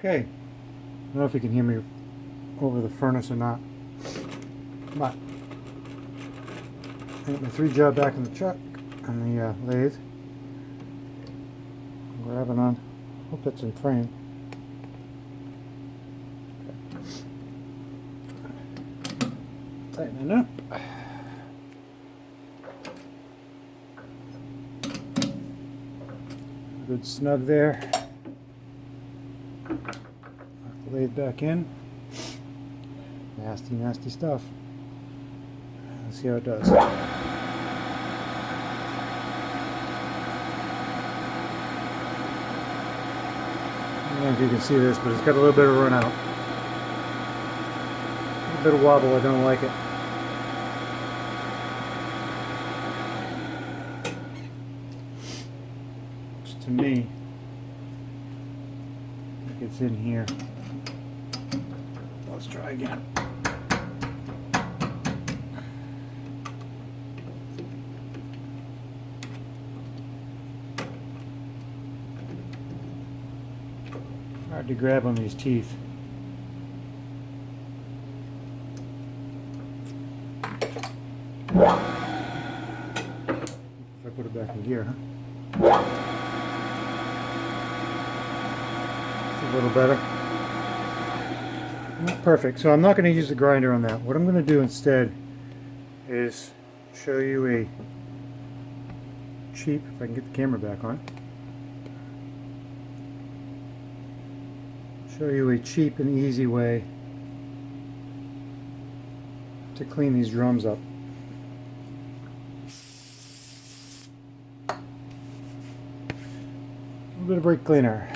Okay, I don't know if you can hear me over the furnace or not, but I got my 3 job back in the truck on the lathe. I'm grabbing on, hope that's in frame. Okay. Tightening up. Good snug there. Lock the lathe back in. Nasty, nasty stuff. Let's see how it does. I don't know if you can see this, but it's got a little bit of run out. A little bit of wobble, I don't like it. To me, I think it's in here. Let's try again. Hard to grab on these teeth. If I put it back in gear, huh? A little better. Not perfect, so I'm not going to use the grinder on that. What I'm going to do instead is show you a cheap, if I can get the camera back on, show you a cheap and easy way to clean these drums up. A little bit of brake cleaner.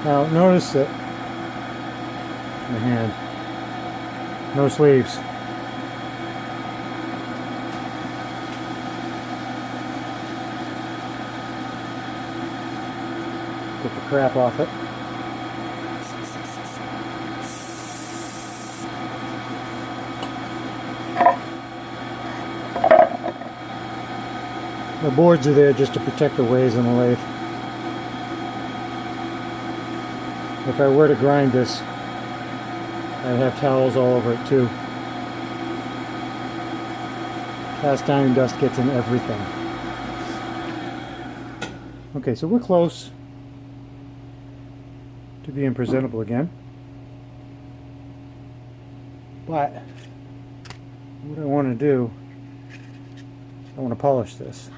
Now notice that my hand, no sleeves. Get the crap off it. The boards are there just to protect the ways on the lathe. If I were to grind this, I'd have towels all over it too. Cast iron dust gets in everything. Okay, so we're close to being presentable again. But what I want to do, I want to polish this.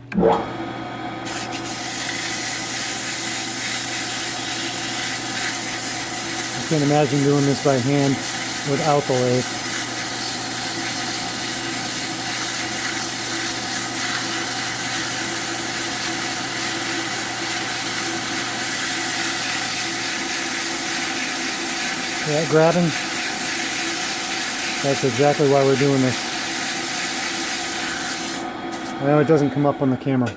I can't imagine doing this by hand without the lathe. Yeah, grabbing. That's exactly why we're doing this. I know it doesn't come up on the camera.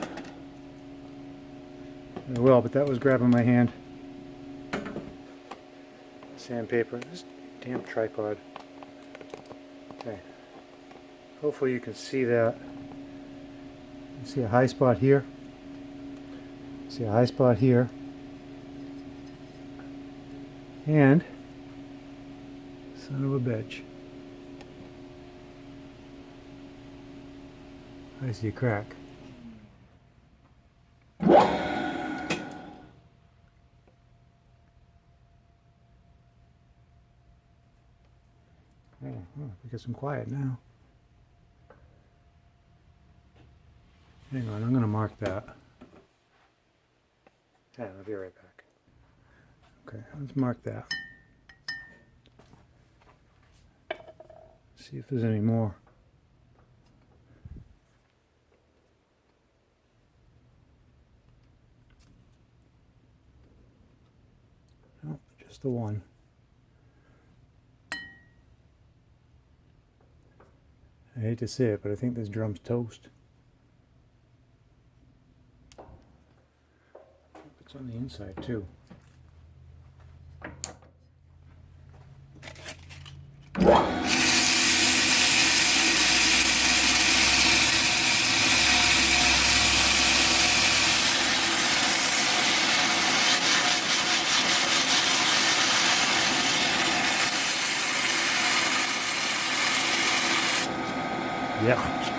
It will, but that was grabbing my hand. Sandpaper. This damn tripod. Okay. Hopefully you can see that. You see a high spot here. See a high spot here. And son of a bitch, I see a crack. Oh, we got some quiet now. Hang on, I'm going to mark that. Yeah, I'll be right back. Okay, let's mark that. See if there's any more. No, just the one. I hate to say it, but I think this drum's toast. It's on the inside too. Yeah.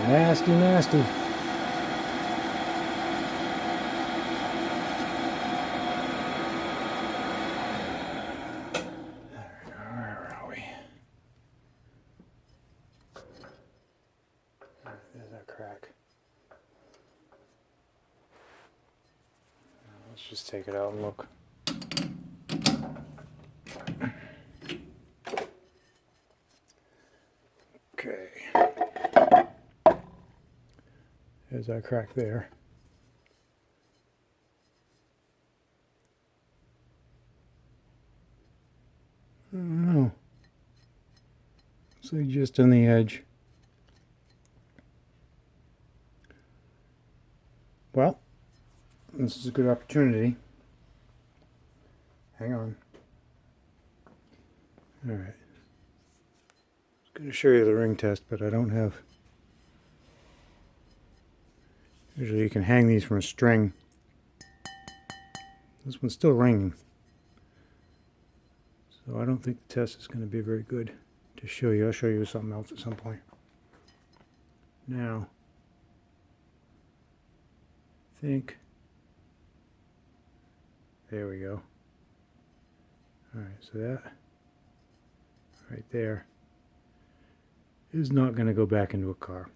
Nasty, nasty. Where are we? There's that crack. Let's just take it out and look. Okay. There's that crack there. I don't know. Looks like just on the edge. Well, this is a good opportunity. Hang on. Alright. I was going to show you the ring test, but I don't have... Usually you can hang these from a string. This one's still ringing. So I don't think the test is going to be very good to show you. I'll show you something else at some point. Now, I think... There we go. Alright, so that right there is not going to go back into a car.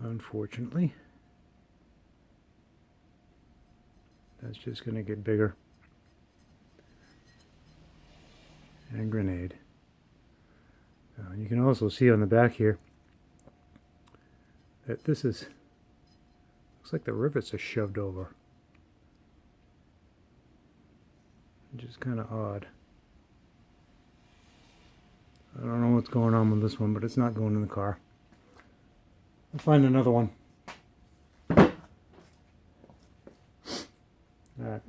Unfortunately. That's just going to get bigger. And grenade. You can also see on the back here that this is, looks like the rivets are shoved over. Which is kind of odd. I don't know what's going on with this one, but it's not going in the car. I'll find another one. Alright.